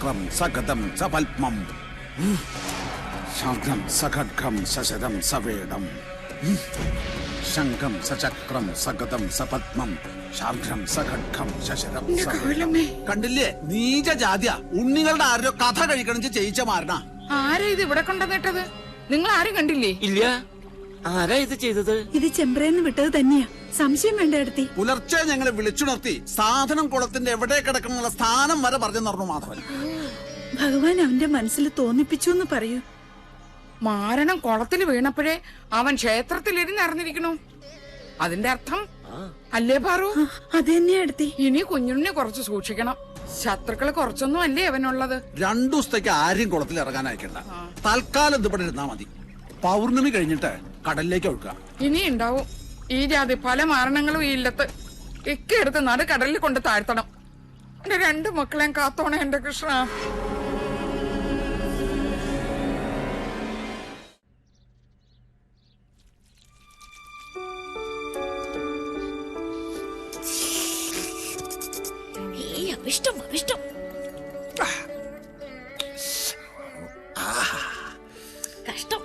സചക്രം സഗതം സപത്മം ശംഖം സഖഡ്ഗം സശരം സവേദം ശംഖം സചക്രം സഗതം സപത്മം ശാർഘം സഖഡ്ഗം ശശരം സവേദം. കണ്ടില്ലേ, നീച ജാതിയ. ഉണ്ണികളുടെ ആരോ കഥ കഴിക്കണം ചെയ്യിച്ച മാരണ. ആരാ ഇത് ഇവിടെ കൊണ്ടുവന്നിട്ടത്? നിങ്ങൾ ആരും കണ്ടില്ലേ? ഇല്ല. ആരാ ഇത് ചെയ്തത്? ഇത് ചെമ്പ്രേന്ന് വിട്ടത് തന്നെയാ. സംശയം വേണ്ട എടുത്തി. പുലർച്ചെ ഞങ്ങളെ വിളിച്ചുണർത്തി സാധനം കുളത്തിന്റെ എവിടെ കിടക്കണമെന്നുള്ള സ്ഥാനം വരെ പറഞ്ഞു തന്നു മാധവൻ. ഭഗവാൻ അവന്റെ മനസ്സിൽ തോന്നിപ്പിച്ചു എന്ന് പറയൂ. മാരണം കുളത്തിൽ വീണപ്പോഴേ അവൻ ക്ഷേത്രത്തിലിരുന്ന് അറിഞ്ഞിരിക്കണു. അതിന്റെ അർത്ഥം അല്ലേ പാറു? അത് തന്നെയാ എടുത്തി. ഇനി കുഞ്ഞുണ്ണി കുറച്ച് സൂക്ഷിക്കണം. ശത്രുക്കള് കുറച്ചൊന്നും അല്ലേ അവനുള്ളത്. 2 ദിവസത്തേക്ക് ആരും കുളത്തിൽ ഇറങ്ങാൻ അയക്കണ്ട. തൽക്കാലം ഇത് ഇവിടെ ഇരുന്നാ മതി. പൗർണമി കഴിഞ്ഞിട്ട് കടലിലേക്ക് ഒഴുക്കുക. ഇനി ഉണ്ടാവും ഈ ജാതി പല മാരണങ്ങളും ഈ ഇല്ലത്ത്. ഇക്കെടുത്ത് നട കടലിൽ കൊണ്ട് താഴ്ത്തണം. എന്റെ 2 മക്കളെയും കാത്തോണേ എന്റെ കൃഷ്ണ. അവിഷ്ടം അവിഷ്ടം. കഷ്ടം.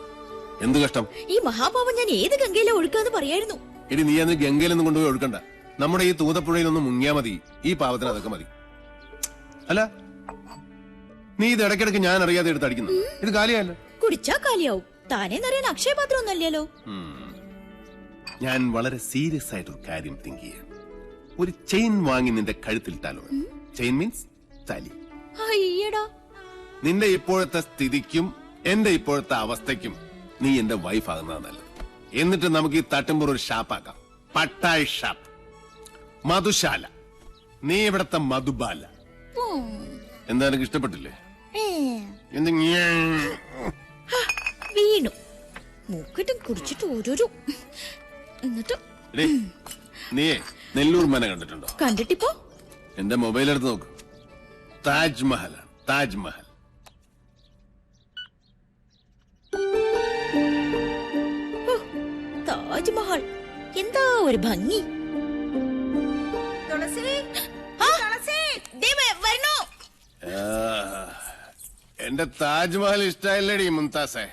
എന്ത് കഷ്ടം? ഈ മഹാപാപം ഞാൻ ഏത് ഗംഗയിലെ ഒഴുക്കാന്ന് പറയായിരുന്നു. ഇനി നീ അന്ന് ഗംഗയിലൊന്നും കൊണ്ടുപോയി ഒഴുക്കണ്ട. നമ്മുടെ ഈ തൂതപ്പുഴയിലൊന്നും മുങ്ങിയാ മതി. ഈ പാവത്തിന് അതൊക്കെ മതി. അല്ല, നീ ഇത് ഇടയ്ക്കിടയ്ക്ക് ഞാൻ അറിയാതെ എടുത്ത് അടിക്കുന്നു. ഇത് കാലിയല്ല. കുടിച്ചാ കാലിയാവും. താനേ നിറയാൻ അക്ഷയപാത്രം ഒന്നല്ലല്ലോ. ഞാൻ വളരെ സീരിയസ് ആയിട്ടൊരു കാര്യം തിങ്ക് ചെയ്യാം. ഒരു ചെയിൻ വാങ്ങി നിന്റെ കഴുത്തിലിട്ടാലോ? ചെയിൻ മീൻസ് താലി. അയ്യടാ, നിന്റെ ഇപ്പോഴത്തെ സ്ഥിതിക്കും എന്റെ ഇപ്പോഴത്തെ അവസ്ഥയ്ക്കും നീ എന്റെ വൈഫ് ആകുന്നതാണ് നല്ലത്. എന്നിട്ട് നമുക്ക് ഈ തട്ടുമ്പോൾ ഒരു ഷാപ്പാക്കാം. പട്ടായ് ഷാപ്പ്, മധുശാല. നീ ഇവിടത്തെ മധുബാല. എന്താ എനിക്ക് ഇഷ്ടപ്പെട്ടില്ലേ? വീണു മൂക്കിട്ടും കുടിച്ചിട്ട് ഓരോരോ. എന്നിട്ട് നീയേ നെല്ലൂർ മന കണ്ടിട്ടുണ്ടോ? കണ്ടിട്ടിപ്പോ എന്റെ മൊബൈൽ എടുത്ത് നോക്ക്. താജ്മഹൽ, താജ്മഹൽ. താജ്മഹൽ എന്താ ഒരു ഭംഗി. എന്റെ താജ്മഹൽ ഇഷ്ടമല്ലടി മുംതാസേ.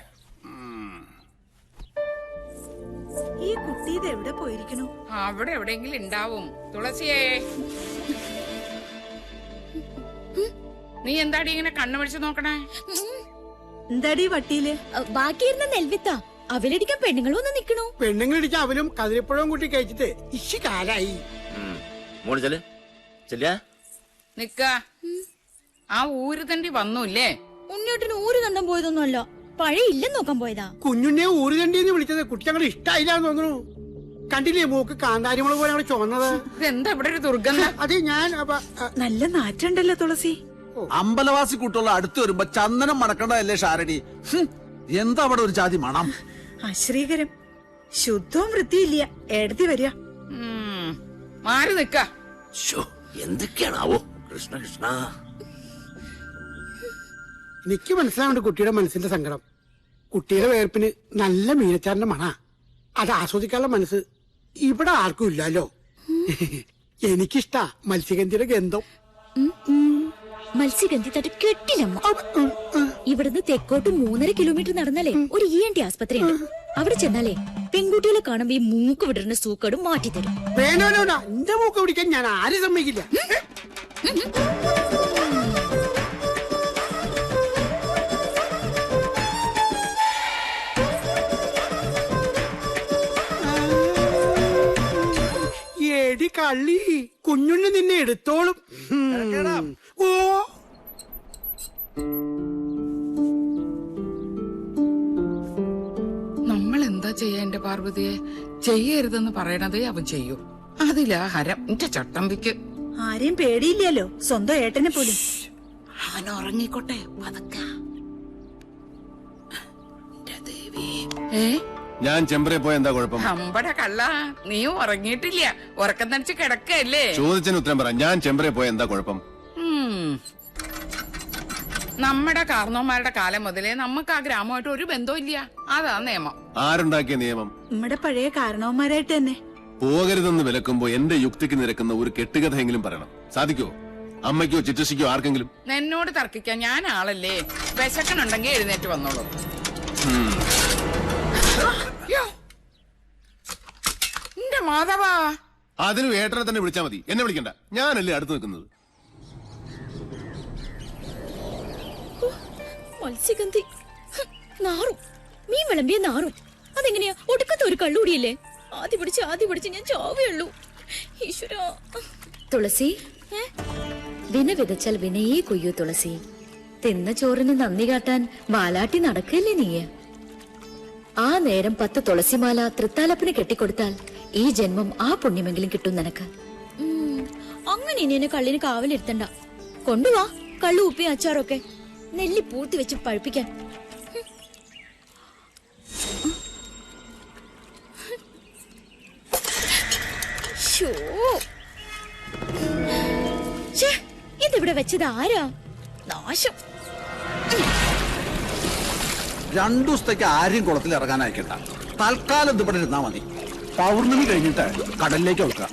ഈ കുട്ടി ഇത് എവിടെ പോയിരിക്കണു? അവിടെ എവിടെയെങ്കിലും ഉണ്ടാവും. തുളസിയേ, നീ എന്താടി ഇങ്ങനെ കണ്ണുപിടിച്ച് നോക്കണേ? എന്താടി വട്ടിയില്? ബാക്കിയിരുന്ന നെൽവിത്ത അവലടിക്കാൻ പെണ്ണുങ്ങളും ഒന്ന് നിക്കണു. പെണ്ണുങ്ങളിടിക്കാൻ അവലും കതിരിപ്പഴവും കൂട്ടി കഴിച്ചിട്ട് ഇശി കാലായി. നിക്ക. ആ ഊര് തണ്ടി വന്നൂല്ലേ? ഉണ്ണിയോട്ടിന് ഊര് കണ്ടം പോയതൊന്നുമല്ല, പഴയ ഇല്ലെന്ന് നോക്കാൻ പോയതാ. കുഞ്ഞുണ്ണിയെ ഊരുകണ്ടിന്ന് വിളിച്ചത് കുട്ടി ഞങ്ങൾ ഇഷ്ടായില്ലാന്ന് തോന്നുന്നു. കണ്ടില്ലേ മൂക്ക് കാന്താരിമുള പോലെ അവിടെ ചുവന്നത്? ഇതെന്താ ഇവിടെ ഒരു ദുർഗന്ധം? അത് ഞാൻ നല്ല നാറ്റുണ്ടല്ലോ തുളസി. അമ്പലവാസി കൂട്ടുള്ള അടുത്ത് വരുമ്പോ ചന്ദനം മണക്കണ്ടല്ലേ ഷാരടി? എന്താ അവിടെ ഒരു ജാതി മണം? അശ്രീകരം. ശുദ്ധവും വൃത്തിയില്ല. എടത്തി വരിക. മാറി നിക്ക. എന്തൊക്കെയാണാവോ? കൃഷ്ണ കൃഷ്ണ. എനിക്ക് മനസ്സിലാവുണ്ട് കുട്ടിയുടെ മനസ്സിന്റെ സങ്കടം. കുട്ടിയുടെ വേർപ്പിന് നല്ല മീനച്ചാറിന്റെ മണ. അത് ആസ്വദിക്കാനുള്ള മനസ്സ് ഇവിടെ ആർക്കും ഇല്ലല്ലോ. എനിക്കിഷ്ടാ മത്സ്യഗന്ധിയുടെ ഗന്ധം. മത്സ്യഗന്ധി തട്ട് കെട്ടില്ലമ്മ. ഇവിടുന്ന് തെക്കോട്ട് 3.5 കിലോമീറ്റർ നടന്നാലേ ഒരു ENT ആസ്പത്രി ഉണ്ട്. അവിടെ ചെന്നാലേ പെൺകുട്ടികളെ കാണുമ്പോ ഈ മൂക്ക് വിടരുന്ന സൂക്കടും മാറ്റിത്തരും. വേണോ എന്റെ മൂക്ക് പിടിക്കാൻ ഞാൻ ആരും സമ്മതിക്കില്ല. എടി കള്ളി, കുഞ്ഞുണ്ണി നിന്നെ എടുത്തോളും. ഓ നമ്മൾ എന്താ ചെയ്യാ എന്റെ പാർവതിയെ? ചെയ്യരുതെന്ന് പറയണതേ അവൻ ചെയ്യൂ. അതിലാ ഹരം എന്റെ ചട്ടമ്പിക്ക്. ആരെയും പേടിയില്ലല്ലോ, സ്വന്തം ഏട്ടനെ പോലും. അവൻ ഉറങ്ങിക്കോട്ടെ പതുക്കെ. ഞാൻ ചെമ്പറെ പോയ എന്താ കുഴപ്പം? അമ്പടെ കള്ള, നീ ഉറങ്ങിയിട്ടില്ല, ഉറക്കം തനിച്ച് കിടക്കല്ലേ? ചോദിച്ചതിന് ഉത്തരം പറ. ഞാൻ ചെമ്പറെ പോയ എന്താ കുഴപ്പം? നമ്മുടെ കാർന്നോന്മാരുടെ കാലം മുതലേ നമുക്ക് ആ ഗ്രാമമായിട്ട് ഒരു ബന്ധവും ഇല്ല. അതാ നിയമം. ആരുണ്ടാക്കിയ നിയമം? നമ്മുടെ പഴയ കാരണവന്മാരായിട്ട് തന്നെ. പോകരുതെന്ന് വിലക്കുമ്പോ എന്റെ യുക്തിക്ക് നിരക്കുന്ന ഒരു കെട്ടുകഥയെങ്കിലും പറയണം. സാധിക്കോ? അമ്മയ്ക്കോ ചിറ്റശിക്കോ ആർക്കെങ്കിലും? എന്നോട് തർക്കിക്കാൻ ഞാൻ ആളല്ലേ? വിശക്കനുണ്ടെങ്കിൽ എഴുന്നേറ്റ് വന്നോളൂ. എന്റെ മാധവാ, അതിന് ഏട്ടനെ തന്നെ വിളിച്ചാ മതി, എന്നെ വിളിക്കണ്ട. ഞാനല്ലേ അടുത്ത് നിൽക്കുന്നത്. മത്സ്യഗന്ധി നാറും, മീൻ വിളമ്പിയ നാറും. അതെങ്ങനെയാ? ഒടുക്കത്തെ ഒരു കള്ളുകൂടിയല്ലേ? ആദ്യ പിടിച്ച് ഞാൻ ചാവേയുള്ളൂ. ഈശ്വര. തുളസി, വിന വിതച്ചാൽ വിനയേ കൊയ്യൂ തുളസി. തിന്ന ചോറിന് നന്ദി കാട്ടാൻ വാലാട്ടി നടക്കല്ലേ നീയെ? ആ നേരം 10 തുളസിമാല തൃത്താലപ്പിന് കെട്ടിക്കൊടുത്താൽ ഈ ജന്മം ആ പുണ്യമെങ്കിലും കിട്ടും നിനക്ക്. അങ്ങനെ ഇനി എന്നെ കള്ളിന് കാവലിരുത്തണ്ട. കൊണ്ടുവാ കള്ളു ഉപ്പി അച്ചാറൊക്കെ, നെല്ലി പൂർത്തി വെച്ച് പഴുപ്പിക്കാൻ. ഇതിവിടെ വെച്ചത് ആരാ? നാശം. 2 ദിവസത്തേക്ക് ആരെയും കുളത്തിൽ ഇറങ്ങാൻ അയക്കണ്ട. തൽക്കാലം ഇത് ഇവിടെ ഇരുന്നാ മതി. പൗർണമി കഴിഞ്ഞിട്ട് കടലിലേക്ക് വെക്കുക.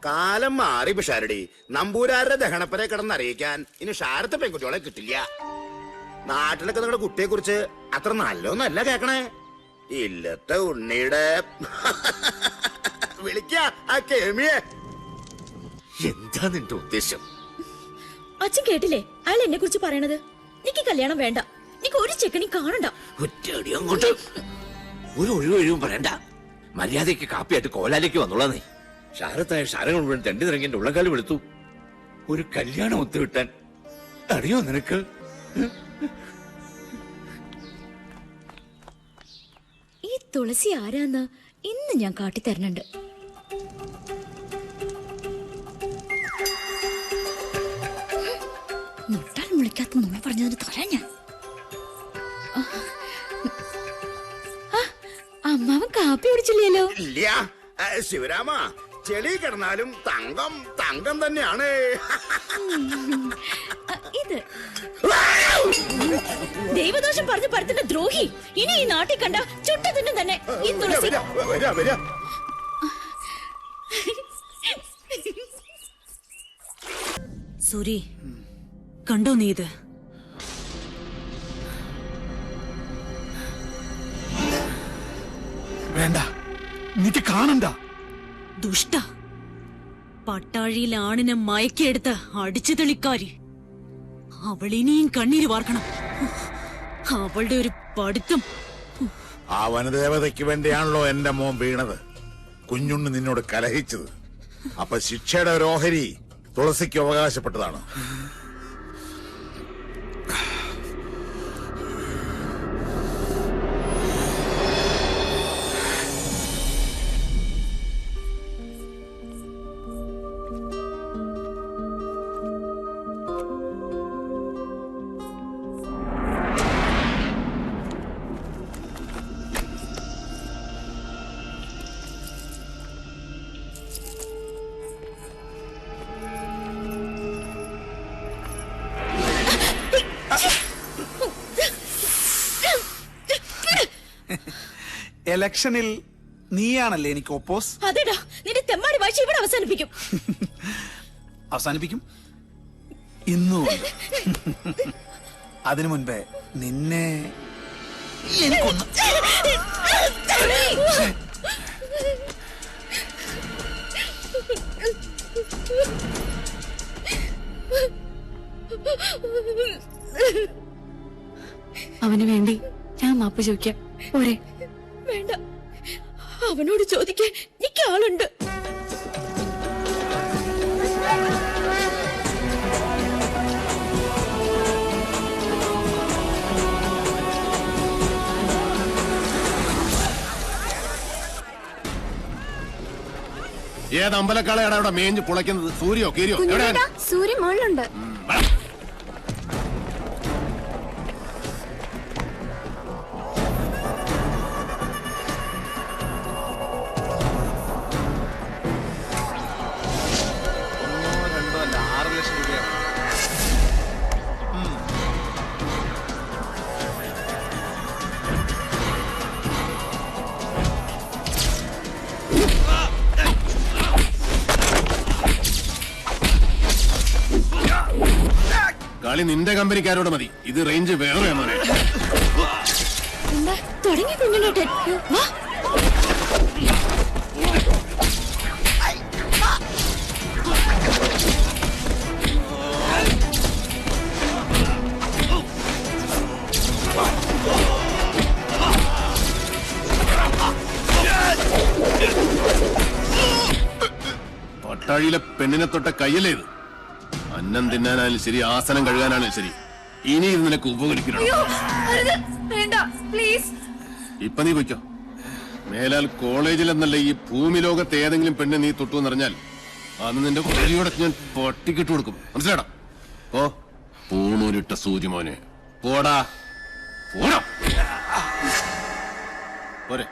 കാലം മാറി പിഷാരടി. നമ്പൂരാരുടെ ദഹനപ്പരെ കിടന്നറിയിക്കാൻ ഇനി ഷാരത്തെ പെൺകുട്ടികളെ കിട്ടില്ല. നാട്ടിലൊക്കെ നിങ്ങളുടെ കുട്ടിയെ കുറിച്ച് അത്ര നല്ലൊന്നല്ല കേക്കണേ. ഇല്ലത്തെ ഉണ്ണിയുടെ വിളിക്ക ആ കേമിയെ. എന്താ നിന്റെ ഉദ്ദേശം? അച്ഛൻ കേട്ടില്ലേ അയാൾ എന്നെ കുറിച്ച് പറയണത്? നിക്ക് കല്യാണം വേണ്ട, നിക്ക് ഒരു ചെക്കനി കാണണ്ട. ഒറ്റയടി അങ്ങോട്ട്. ഒരു ഒഴിവൊഴിവും പറയണ്ട. മര്യാദയ്ക്ക് കാപ്പിയായിട്ട് കോലാലേക്ക് വന്നോളാ നീ. ഷാരത്തായ ഷാരങ്ങൾ മുഴുവൻ തെണ്ടി നിറങ്ങി എന്റെ ഉള്ളക്കാലം എടുത്തു. ഒരു കല്യാണം ഒത്തുവിട്ടാൻ അറിയോ നിനക്ക്? ഈ തുളസി ആരാന്ന് ഇന്ന് ഞാൻ കാട്ടിത്തരണുണ്ട്. മുട്ടാൽ മുളിക്കാത്ത നുണ പറഞ്ഞതിന് തരാൻ ഞാൻ. അമ്മാവൻ കാപ്പി കുടിച്ചില്ലല്ലോ. ഇല്ല ശിവരാമ, ചെളി കിടന്നാലും തങ്കം തങ്കം തന്നെയാണ്. ഇത് ദൈവദോഷം പറഞ്ഞ് പരത്തിന്റെ ദ്രോഹി. ഇനി ഈ നാട്ടിൽ കണ്ട ചുട്ടതിന് തന്നെ ഈ തുളസി. സൂരി, കണ്ടോ നീ ഇത്? വേണ്ട, എനിക്ക് കാണണ്ട. ദുഷ്ട പട്ടാഴിയിൽ ആണിനെ മയക്കിയെടുത്ത് അടിച്ചു തെളിക്കാരി. അവളിനിയും കണ്ണീര് വാർക്കണം. അവളുടെ ഒരു പഠിത്തം. ആ വനദേവതയ്ക്ക് വേണ്ടിയാണല്ലോ എന്റെ മോൻ വീണത്. കുഞ്ഞുണ്ണി നിന്നോട് കലഹിച്ചത്. അപ്പൊ ശിക്ഷയുടെ ഒരു ഓഹരി തുളസിക്ക് അവകാശപ്പെട്ടതാണ്. ഇലക്ഷനിൽ നീയാണല്ലേ എനിക്ക് ഒപ്പോസ്? അതെടാ, നിന്റെ തെമ്മാടി ഭാഷ ഇവിടെ അവസാനിപ്പിക്കും. അവസാനിപ്പിക്കും? ഇന്നും ഉണ്ട്. അതിനു മുൻപേ നിന്നെ എനിക്കൊന്ന് അവന് വേണ്ടി ഞാൻ മാപ്പ് ചോദിക്കാം പോരെ? വേണ്ട, അവനോട് ചോദിക്കാൻ എനിക്ക് ആളുണ്ട്. ഏത് അമ്പലക്കാളയാണ് അവിടെ മേഞ്ഞ് പുളയ്ക്കുന്നത്? സൂര്യോ കീരിയോ? സൂര്യൻ മുകളിലുണ്ട്. കളി നിന്റെ കമ്പനിക്കാരോട് മതി. ഇത് റേഞ്ച് വേറെ തുടങ്ങി കുഞ്ഞുണ്ണേട്ടൻ. വാ. പട്ടാഴിയിലെ പെണ്ണിനെ തൊട്ട കയ്യല്ലേ ഇത്? അന്നം തിന്നാനാലും ശരി, ആസനം കഴുകാനാലും ശരി, ഇനി ഇത് നിനക്ക് ഉപകരിക്കണം. ഇപ്പൊ നീ പൊയ്ക്കോ. മേലാൽ കോളേജിൽ എന്നല്ല ഈ ഭൂമി ലോകത്ത് ഏതെങ്കിലും പെണ്ണ് നീ തൊട്ടു എന്നറിഞ്ഞാൽ അന്ന് നിന്റെ കൊലയോടെ ഞാൻ പട്ടിക്കിട്ട് കൊടുക്കും. മനസ്സിലാടാ? ഓ പൂണൂരിട്ട സൂര്യമോനെ, പോടാ പോടാ പോരെ.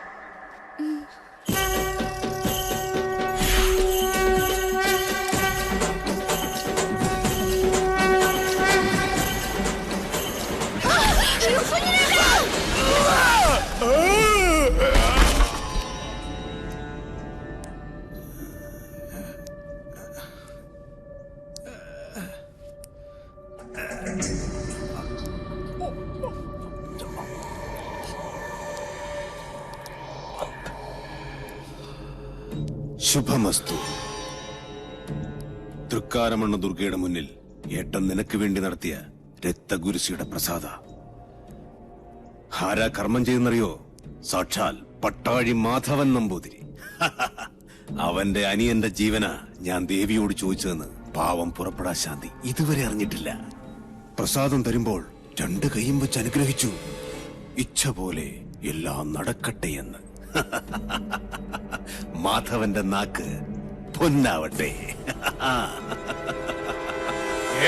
ശുഭമസ്തു. തൃക്കാരമണ്ണ ദുർഗയുടെ മുന്നിൽ ഏട്ടൻ നിനക്ക് വേണ്ടി നടത്തിയ രക്തഗുരുസിയുടെ പ്രസാദ. ആരാ കർമ്മം ചെയ്യുന്നറിയോ? സാക്ഷാൽ പട്ടാഴി മാധവൻ നമ്പൂതിരി. അവന്റെ അനിയന്റെ ജീവന ഞാൻ ദേവിയോട് ചോദിച്ചതെന്ന് പാവം പുറപ്പെടാ ശാന്തി ഇതുവരെ അറിഞ്ഞിട്ടില്ല. പ്രസാദം തരുമ്പോൾ 2 കൈയും വെച്ച് അനുഗ്രഹിച്ചു. ഇച്ഛ പോലെ എല്ലാം നടക്കട്ടെ എന്ന്. മാധവന്റെ നാക്ക് പൊന്നാവട്ടെ.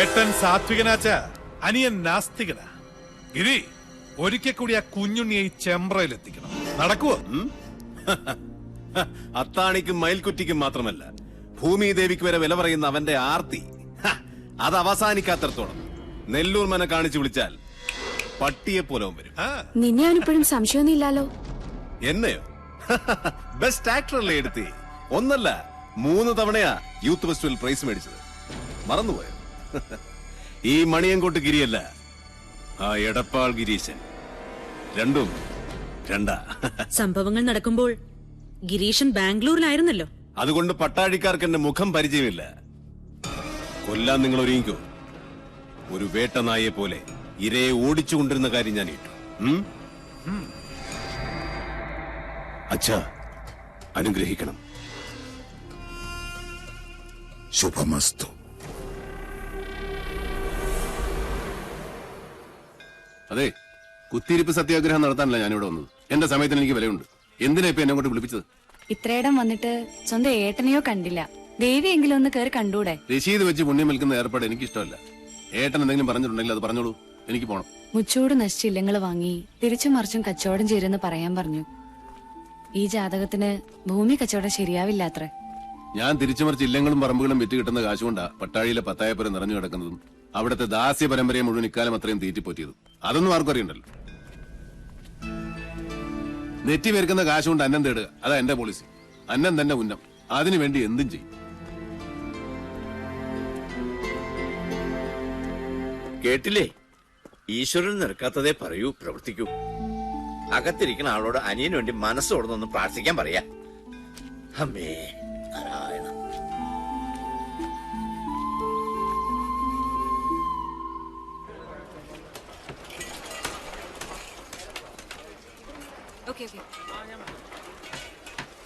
ഏട്ടൻ സാത്വികനാച്ച, അനിയൻ നാസ്തികനാ. ഗിരി, ഒരിക്കൽ കൂടി ആ കുഞ്ഞുണ്ണിയെ ഈ ചെമ്പ്രയിലെത്തിക്കണം. നടക്കുവോ? അത്താണിക്കും മയിൽക്കുറ്റിക്കും മാത്രമല്ല, ഭൂമി ദേവിക്ക് വരെ വില പറയുന്ന അവന്റെ ആർത്തി അത് അവസാനിക്കാത്തടത്തോളം നെല്ലൂർ മന കാണിച്ചു വിളിച്ചാൽ പട്ടിയെ പോലെ വരും. നിന്നെ അവനിപ്പോഴും സംശയമൊന്നുമില്ലല്ലോ? എന്നെയോ? ബെസ്റ്റ് ആക്ടറല്ലേ എടുത്തി? ഒന്നല്ല 3 തവണയാ യൂത്ത് ഫെസ്റ്റിവൽ പ്രൈസ് മേടിച്ചത്. മറന്നുപോയോ? ഈ മണിയങ്കോട്ട് ഗിരിയല്ല, ആ എടപ്പാൾ ഗിരീശൻ. രണ്ടും രണ്ടാ. സംഭവങ്ങൾ നടക്കുമ്പോൾ ഗിരീശൻ ബാംഗ്ലൂരിലായിരുന്നല്ലോ. അതുകൊണ്ട് പട്ടാഴിക്കാർക്ക് എന്റെ മുഖം പരിചയമില്ല. കൊല്ലാൻ നിങ്ങൾ ഒരുങ്ങിക്കോ. ഒരു വേട്ടനായെ പോലെ ഇരയെ ഓടിച്ചുകൊണ്ടിരുന്ന കാര്യം ഞാൻ ഇട്ടു. അച്ഛാ, അനുഗ്രഹിക്കണം. ശുഭമസ്തു. അതെ, കുത്തിയിരിപ്പ് സത്യാഗ്രഹം നടത്താനല്ല ഞാനിവിടെ വന്നത്. എന്റെ സമയത്തിന് എനിക്ക് വിലയുണ്ട്. എന്തിനാ ഇപ്പൊ എന്നെ കൊണ്ട് വിളിപ്പിച്ചത്? ഇത്രയിടം വന്നിട്ട് സ്വന്തം ഏട്ടനെയോ കണ്ടില്ല. ദേവിയെങ്കിലും ഒന്ന് കയറി കണ്ടൂടെ? രശീത് വെച്ച് പുണ്യം വിൽക്കുന്ന ഏർപ്പാട് എനിക്കിഷ്ടമല്ല. ഏട്ടൻ എന്തെങ്കിലും പറഞ്ഞിട്ടുണ്ടെങ്കിൽ അത് പറഞ്ഞോളൂ, എനിക്ക് പോണം. മുച്ചൂട് നശിച്ചില്ലങ്ങൾ വാങ്ങി തിരിച്ചും മറിച്ചും കച്ചവടം ചെയ്തെന്ന് പറയാൻ പറഞ്ഞു. ഈ ജാതകത്തിന് ഭൂമി കച്ചവടം ശരിയാവില്ലാത്രേ. ഞാൻ തിരിച്ചുമറിച്ച് ഇല്ലങ്ങളും പറമ്പുകളും വിറ്റ് കിട്ടുന്ന കാശുകൊണ്ടാ പട്ടാഴിയിലെ പത്തായപ്പുരം നിറഞ്ഞു കിടക്കുന്നതും അവിടുത്തെ ദാസ്യ പരമ്പരയെ മുഴുവൻ ഇക്കാലം അത്രയും തീറ്റിപ്പോറ്റിയതും. അതൊന്നും ആർക്കും അറിയണ്ടല്ലോ. നെറ്റി പേർക്കുന്ന കാശുകൊണ്ട് അന്നം തേടുക, അതാ എന്റെ പോളിസി. അന്നം തന്നെ ഉന്നം, അതിനുവേണ്ടി എന്തും ചെയ്യും. കേട്ടില്ലേ? ഈശ്വരൻ നിൽക്കാത്തതേ പറയൂ, പ്രവർത്തിക്കൂ. അകത്തിരിക്കുന്ന ആളോട് അനിയന് വേണ്ടി മനസ്സോടൊന്ന് പ്രാർത്ഥിക്കാൻ പറയാ. അമ്മേ നാരായണ.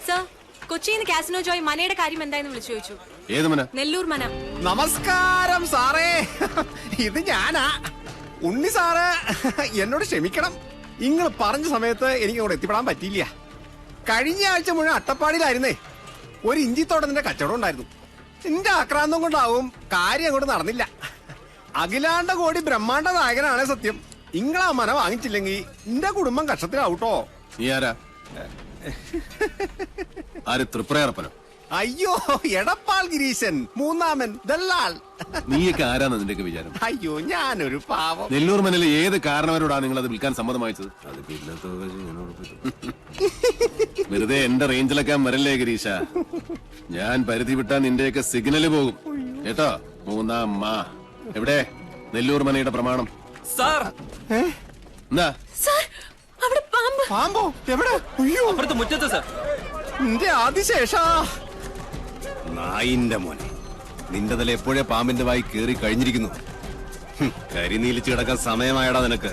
സർ, കൊച്ചിയിൽ നിന്ന് കാസിനോ ജോയ് മനയുടെ കാര്യം എന്തായെന്ന് വിളിച്ചു ചോദിച്ചു. ഏത് മന? നെല്ലൂർ മന. നമസ്കാരം സാറേ, ഇത് ഞാനാ ഉണ്ണി സാറ്. എന്നോട് ക്ഷമിക്കണം, നിങ്ങൾ പറഞ്ഞ സമയത്ത് എനിക്ക് അങ്ങോട്ട് എത്തിപ്പെടാൻ പറ്റിയില്ല. കഴിഞ്ഞ ആഴ്ച മുഴുവൻ അട്ടപ്പാടിയിലായിരുന്നേ. ഒരു ഇഞ്ചിത്തോട്ടത്തിന്റെ കച്ചവടം ഉണ്ടായിരുന്നു. എന്റെ ആക്രാന്തം കൊണ്ടാവും കാര്യം അങ്ങോട്ട് നടന്നില്ല. അഖിലാണ്ട കോടി ബ്രഹ്മാണ്ട നായകനാണ് സത്യം. ഇങ്ങളാ മന വാങ്ങിച്ചില്ലെങ്കിൽ എന്റെ കുടുംബം കഷ്ടത്തിലാവൂട്ടോ. നീ ആരാ? ആര്? തൃപ്രയർപ്പനോ? അയ്യോ, എടപ്പാൾ ഗിരീശൻ, മൂന്നാമൻ, ദല്ലാൽ. നീയൊക്കെ ആരാന്ന് നിന്റെയൊക്കെ വിചാരം? അയ്യോ, ഞാനൊരു പാവം. നെല്ലൂർ മനയിലെ ഏത് കാരണവരോടാ നിങ്ങൾ അത് വിൽക്കാൻ സമ്മതം വാങ്ങിച്ചത്? വെറുതെ എന്റെ റേഞ്ചിലൊക്കെ വരല്ലേ ഗിരീശ. ഞാൻ പരിധി വിട്ടാ നിന്റെയൊക്കെ സിഗ്നല് പോകും കേട്ടോ. മൂന്നാം മാ എവിടെ? നെല്ലൂർ മനയുടെ പ്രമാണം. സാർ, എന്താ? അവിടെ പാമ്പ്. പാമ്പോ? എവിടെ? അയ്യോ, അപ്പുറത്ത് മുറ്റത്ത് സാർ. എന്റെ ആദിശേഷാ. നായിന്റെ മോനെ, നിന്റെ തല എപ്പോഴേ പാമ്പിന്റെ വായി കേറി കഴിഞ്ഞിരിക്കുന്നു. കരിനീലിച്ച് കിടക്കാൻ സമയമായടാ നിനക്ക്.